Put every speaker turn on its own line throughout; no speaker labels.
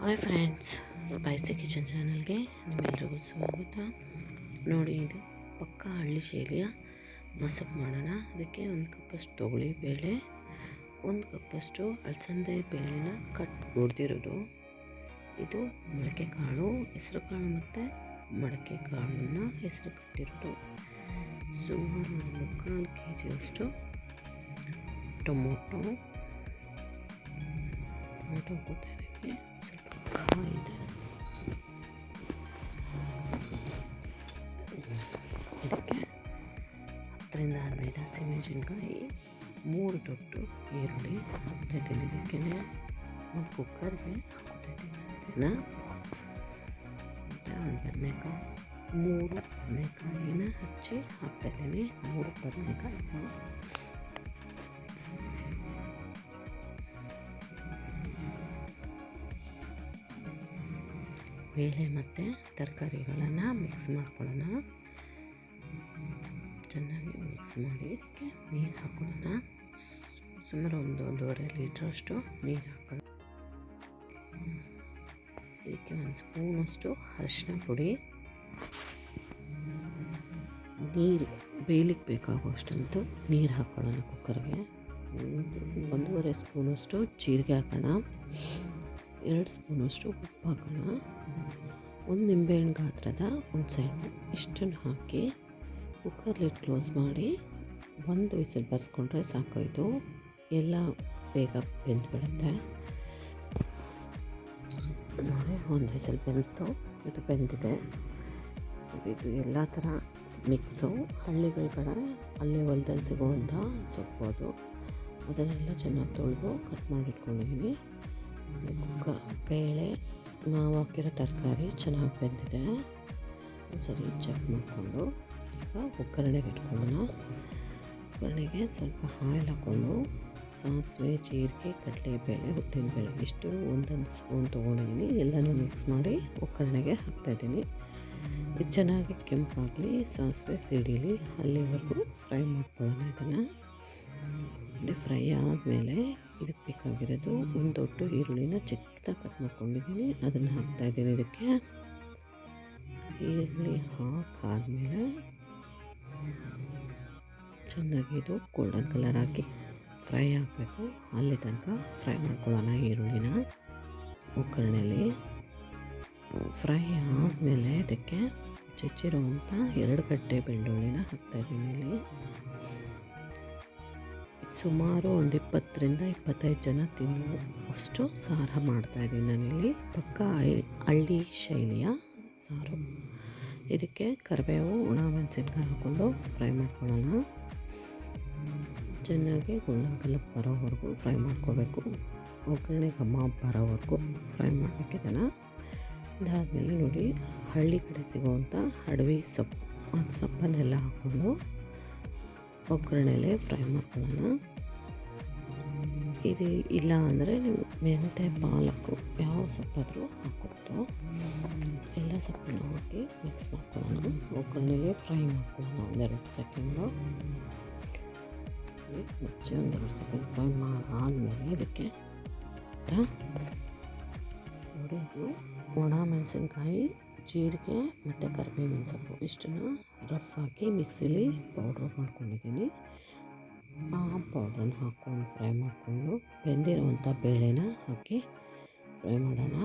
Hi friends, spicy kitchen ಚಾನಲ್ಗೆ ನಿಮ್ಮೆಲ್ಲರಿಗೂ ಸ್ವಾಗತ. ನೋಡಿ, ಇದು ಪಕ್ಕ ಹಳ್ಳಿ ಶೈಲಿಯ ಮಸಪ್ಪು ಮಾಡೋಣ. ಅದಕ್ಕೆ 1 ಕಪ್ಪಷ್ಟು ತೊಗರಿ ಬೇಳೆ, 1 ಕಪ್ಪಷ್ಟು ಅಲಸಂದೆ ಬೇಳೆನ ಹುರಿದಿರೋದು. ಇದು ಮೊಳಕೆ ಕಾಳು, ಹೆಸರು ಕಾಳು ಮತ್ತು ಮೊಳಕೆ ಕಾಳನ್ನು ಹೆಸರು ಕಟ್ಟಿರೋದು. ಸುಮಾರು 1/4 kg ಟೊಮೊಟೊ ಹಾಕೋತಾಯಿದ್ದೀವಿ. ಸ್ವಲ್ಪ ಕಾಯಿ ಇದೆ. ಇದಕ್ಕೆ 10ರಿಂದ 15 ಹಸಿಮೆಣಸಿನ್ಕಾಯಿ, 3 ದೊಡ್ಡ ಈರುಳ್ಳಿ ಹಾಕ್ತಾಯಿದ್ದೀನಿ. ಇದಕ್ಕೆ ಒಂದು ಕುಕ್ಕರ್ಗೆ ಹಾಕ್ತಾಯಿದ್ದೀನಿ. ಅದನ್ನು ಮತ್ತು ಒಂದು ಬದನೆಕಾಯಿ, 3 ಬದನೆಕಾಯಿನ ಹಚ್ಚಿ ಹಾಕ್ತಾಯಿದ್ದೀನಿ. 3 ಬದನೆಕಾಯಿ ಬೇಳೆ ಮತ್ತು ತರಕಾರಿಗಳನ್ನು ಮಿಕ್ಸ್ ಮಾಡ್ಕೊಳ್ಳೋಣ. ಚೆನ್ನಾಗಿ ಮಿಕ್ಸ್ ಮಾಡಿ ಇದಕ್ಕೆ ನೀರು ಹಾಕೊಳ್ಳೋಣ. ಸುಮಾರು 1.5 ಲೀಟ್ರಷ್ಟು ನೀರು ಹಾಕೋಣ. ಇದಕ್ಕೆ 1 ಸ್ಪೂನಷ್ಟು ಅರಿಶಿನ ಪುಡಿ, ನೀರು ಬೇಯಲಿಕ್ಕೆ ಬೇಕಾಗುವಷ್ಟಂತೂ ನೀರು ಹಾಕ್ಕೊಳ್ಳೋಣ. ಕುಕ್ಕರ್ಗೆ 1.5 ಸ್ಪೂನಷ್ಟು ಜೀರಿಗೆ ಹಾಕೋಣ. 2 ಸ್ಪೂನಷ್ಟು ಉಪ್ಪು ಹಾಕೋಣ. 1 ನಿಂಬೆಹಣ್ಣು ಗಾತ್ರದ ಹುಣಸೆಹಣ್ಣು, ಇಷ್ಟನ್ನು ಹಾಕಿ ಕುಕ್ಕರ್ ಲಿಡ್ ಕ್ಲೋಸ್ ಮಾಡಿ 1 ವಿಸಿಲ್ ಬರ್ಸ್ಕೊಂಡ್ರೆ ಸಾಕು. ಇದು ಎಲ್ಲ ಬೇಗ ಬೆಂದ್ಬಿಡುತ್ತೆ. ನೋಡಿ, 1 ವಿಸಿಲ್ ಬೆಂತು. ಇದು ಬೆಂದಿದೆ. ಇದು ಎಲ್ಲ ಥರ ಮಿಕ್ಸು. ಹಳ್ಳಿಗಳ ಕಡೆ ಅಲ್ಲೇ ಹೊಲದಲ್ಲಿ ಸಿಗುವಂಥ ಸೊಪ್ಪು ಅದು. ಅದನ್ನೆಲ್ಲ ಚೆನ್ನಾಗಿ ತೊಳೆದು ಕಟ್ ಮಾಡಿಟ್ಕೊಂಡಿದ್ದೀನಿ. ಬೇಳೆ, ನಾವು ಹಾಕಿರೋ ತರಕಾರಿ ಚೆನ್ನಾಗಿ ಬೆಂದಿದೆ. ಒಂದ್ಸರಿ ಚೆಕ್ ಮಾಡಿಕೊಂಡು ಈಗ ಒಗ್ಗರಣೆಗೆ ಇಟ್ಕೊಳ್ಳೋಣ. ಒಗ್ಗರಣೆಗೆ ಸ್ವಲ್ಪ ಆಯಿಲ್ ಹಾಕ್ಕೊಂಡು ಸಾಸಿವೆ, ಜೀರಿಗೆ, ಕಡಲೆಬೇಳೆ, ಉದ್ದಿನಬೇಳೆ ಇಷ್ಟು 1 ಸ್ಪೂನ್ ತೊಗೊಂಡಿದ್ದೀನಿ. ಎಲ್ಲನೂ ಮಿಕ್ಸ್ ಮಾಡಿ ಒಗ್ಗರಣೆಗೆ ಹಾಕ್ತಾಯಿದ್ದೀನಿ. ಇದು ಚೆನ್ನಾಗಿ ಕೆಂಪಾಗಲಿ, ಸಾಸಿವೆ ಸಿಡಿಲಿ, ಅಲ್ಲಿವರೆಗೂ ಫ್ರೈ ಮಾಡ್ಕೊಳ್ಳೋಣ. ಇದನ್ನು ಫ್ರೈ ಆದಮೇಲೆ ಇದಕ್ಕೆ ಬೇಕಾಗಿರೋದು 1 ದೊಡ್ಡ ಈರುಳ್ಳಿನ ಚಿಕ್ಕದಾಗಿ ಕಟ್ ಮಾಡ್ಕೊಂಡಿದ್ದೀನಿ. ಅದನ್ನು ಹಾಕ್ತಾಯಿದ್ದೀನಿ. ಇದಕ್ಕೆ ಈರುಳ್ಳಿ ಹಾಕಾದ್ಮೇಲೆ ಚೆನ್ನಾಗಿ ಇದು ಗೋಲ್ಡನ್ ಕಲರ್ ಹಾಕಿ ಫ್ರೈ ಆಗಬೇಕು. ಅಲ್ಲಿ ತನಕ ಫ್ರೈ ಮಾಡ್ಕೊಳ್ಳೋಣ. ಈರುಳ್ಳಿನ ಒಗ್ಗರಣೆಯಲ್ಲಿ ಫ್ರೈ ಆದಮೇಲೆ ಇದಕ್ಕೆ ಹೆಚ್ಚಿರುವಂಥ 2 ಗಡ್ಡೆ ಬೆಳ್ಳುಳ್ಳಿನ ಹಾಕ್ತಾಯಿದ್ದೀನಿ. ಇಲ್ಲಿ ಸುಮಾರು 20ರಿಂದ 25 ಜನ ತಿನ್ನುವಷ್ಟು ಸಾರು ಮಾಡ್ತಾಯಿದ್ದೀನಿ ನಾನಿಲ್ಲಿ. ಪಕ್ಕ ಹಳ್ಳಿ ಶೈಲಿಯ ಸಾರು. ಇದಕ್ಕೆ ಕರಿಬೇವು, ಒಣಮೆಣಸಿನ್ಕಾಯಿ ಹಾಕ್ಕೊಂಡು ಫ್ರೈ ಮಾಡ್ಕೊಳ್ಳೋಣ. ಚೆನ್ನಾಗಿ ಗೋಲ್ಡನ್ ಕಲರ್ ಬರೋವರೆಗೂ ಫ್ರೈ ಮಾಡ್ಕೋಬೇಕು. ಒಗ್ಗರಣೆ ಘಮ ಬರೋವರೆಗೂ ಫ್ರೈ ಮಾಡಬೇಕಿದನ್ನು. ಇದಾದಮೇಲೆ ನೋಡಿ, ಹಳ್ಳಿ ಕಡೆ ಸಿಗುವಂಥ ಅಡವಿ ಸೊಪ್ಪು, ಆ ಸೊಪ್ಪನ್ನೆಲ್ಲ ಹಾಕ್ಕೊಂಡು ಒಗ್ಗರಣೆಲೆ ಫ್ರೈ ಮಾಡ್ಕೊಳ್ಳೋಣ. ಇದು ಇಲ್ಲ ಅಂದರೆ ನೀವು ಮೆಂತೆ, ಪಾಲಕ್ಕು ಯಾವ ಸೊಪ್ಪಾದರೂ ಹಾಕ್ಕೊಡ್ತು. ಎಲ್ಲ ಸೊಪ್ಪನ್ನು ಹಾಕಿ ಮಿಕ್ಸ್ ಮಾಡ್ಕೊಳ್ಳೋಣ. ಒಗ್ಗರಣೆಲೆ ಫ್ರೈ ಮಾಡ್ಕೊಳ್ಳೋಣ 1-2 ಸೆಕೆಂಡು. ಮುಚ್ಚಿ 1-2 ಸೆಕೆಂಡ್ ಫ್ರೈ ಆದಮೇಲೆ ಇದಕ್ಕೆ ನೋಡಿ, ಇದು ಒಣ ಮೆಣಸಿನ್ಕಾಯಿ, ಜೀರಿಗೆ ಮತ್ತು ಕರಿಬೇವಿನ ಸೊಪ್ಪು ಇಷ್ಟನ್ನು ರಫ್ ಹಾಕಿ ಮಿಕ್ಸಿಲಿ ಪೌಡ್ರ್ ಮಾಡ್ಕೊಂಡಿದ್ದೀನಿ. ಆ ಪೌಡ್ರನ್ನ ಹಾಕ್ಕೊಂಡು ಫ್ರೈ ಮಾಡಿಕೊಂಡು ಬೆಂದಿರುವಂಥ ಬೇಳೆನ ಹಾಕಿ ಫ್ರೈ ಮಾಡೋಣ.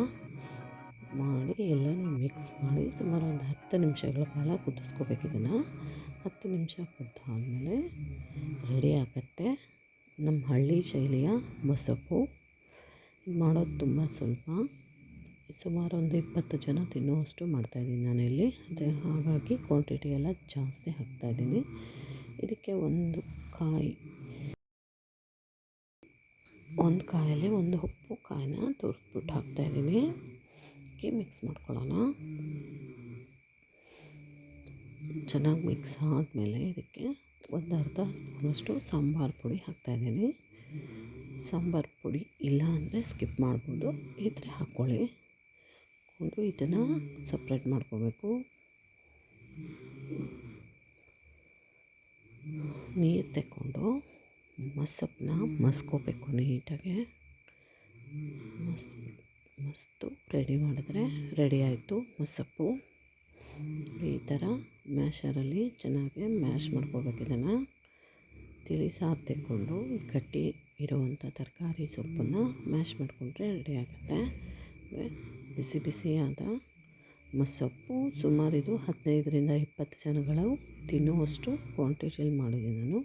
ಮಾಡಿ ಎಲ್ಲನೂ ಮಿಕ್ಸ್ ಮಾಡಿ ಸುಮಾರು 10 ನಿಮಿಷಗಳ ಕಾಲ ಕುದಿಸ್ಕೋಬೇಕು. ಇದನ್ನು 10 ನಿಮಿಷ ಕುದ್ದಾದಮೇಲೆ ರೆಡಿ ಆಗುತ್ತೆ ನಮ್ಮ ಹಳ್ಳಿ ಶೈಲಿಯ ಮೊಸಪ್ಪು. ಮಾಡೋದು ತುಂಬ ಸ್ವಲ್ಪ. ಸುಮಾರು 20 ಜನ ತಿನ್ನುವಷ್ಟು ಮಾಡ್ತಾಯಿದ್ದೀನಿ ನಾನಿಲ್ಲಿ. ಹಾಗಾಗಿ ಕ್ವಾಂಟಿಟಿ ಎಲ್ಲ ಜಾಸ್ತಿ ಹಾಕ್ತಾಯಿದ್ದೀನಿ. ಇದಕ್ಕೆ 1 ಕಾಯಲ್ಲಿ 1 ಉಪ್ಪು ಕಾಯಿನ ತುರಿದ್ಬಿಟ್ಟು ಹಾಕ್ತಾಯಿದ್ದೀನಿ. ಮಿಕ್ಸ್ ಮಾಡ್ಕೊಳ್ಳೋಣ. ಚೆನ್ನಾಗಿ ಮಿಕ್ಸ್ ಆದಮೇಲೆ ಇದಕ್ಕೆ 1/2 ಸ್ಪೂನಷ್ಟು ಸಾಂಬಾರು ಪುಡಿ ಹಾಕ್ತಾಯಿದ್ದೀನಿ. ಸಾಂಬಾರು ಪುಡಿ ಇಲ್ಲ ಅಂದರೆ ಸ್ಕಿಪ್ ಮಾಡ್ಬೋದು, ಇದ್ರೆ ಹಾಕ್ಕೊಳ್ಳಿ. ಇದನ್ನು ಸಪ್ರೇಟ್ ಮಾಡ್ಕೋಬೇಕು. ನೀರು ತಗೊಂಡು ಮಸಪ್ಪನ್ನ ಮಸ್ಕೋಬೇಕು ನೀಟಾಗಿ. ಮಸ್ತು ರೆಡಿ ಮಾಡಿದ್ರೆ ರೆಡಿ ಆಯಿತು ಮೊಸಪ್ಪು. ಈ ಥರ ಮ್ಯಾಶರಲ್ಲಿ ಚೆನ್ನಾಗಿ ಮ್ಯಾಶ್ ಮಾಡ್ಕೋಬೇಕು. ಇದನ್ನು ತಿಳಿ ಸಾರು ತೆಕ್ಕೊಂಡು ಗಟ್ಟಿ ಇರುವಂಥ ತರಕಾರಿ ಸೊಪ್ಪನ್ನು ಮ್ಯಾಶ್ ಮಾಡಿಕೊಂಡ್ರೆ ರೆಡಿ ಆಗುತ್ತೆ. ಬಿಸಿ ಬಿಸಿಯಾದ ಮೊಸಪ್ಪು. ಸುಮಾರು ಇದು 15ರಿಂದ 20 ಜನಗಳು ತಿನ್ನುವಷ್ಟು ಕ್ವಾಂಟಿಟಿಯಲ್ಲಿ ಮಾಡಿದ್ದೀನಿ ನಾನು.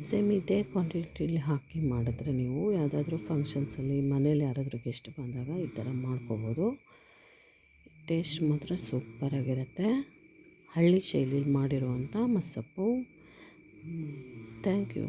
ಸೇಮ್ ಇದೇ ಕ್ವಾಂಟಿಟಿಲಿ ಹಾಕಿ ಮಾಡಿದ್ರೆ ನೀವು ಯಾವುದಾದ್ರೂ ಫಂಕ್ಷನ್ಸಲ್ಲಿ ಮನೇಲಿ ಯಾರಾದರೂ ಗೆಸ್ಟ್ ಬಂದಾಗ ಈ ಥರ ಮಾಡ್ಕೋಬೋದು. ಟೇಸ್ಟ್ ಮಾತ್ರ ಸೂಪರಾಗಿರುತ್ತೆ. ಹಳ್ಳಿ ಶೈಲಿಲಿ ಮಾಡಿರುವಂಥ ಮೊಸಪ್ಪು. Thank you.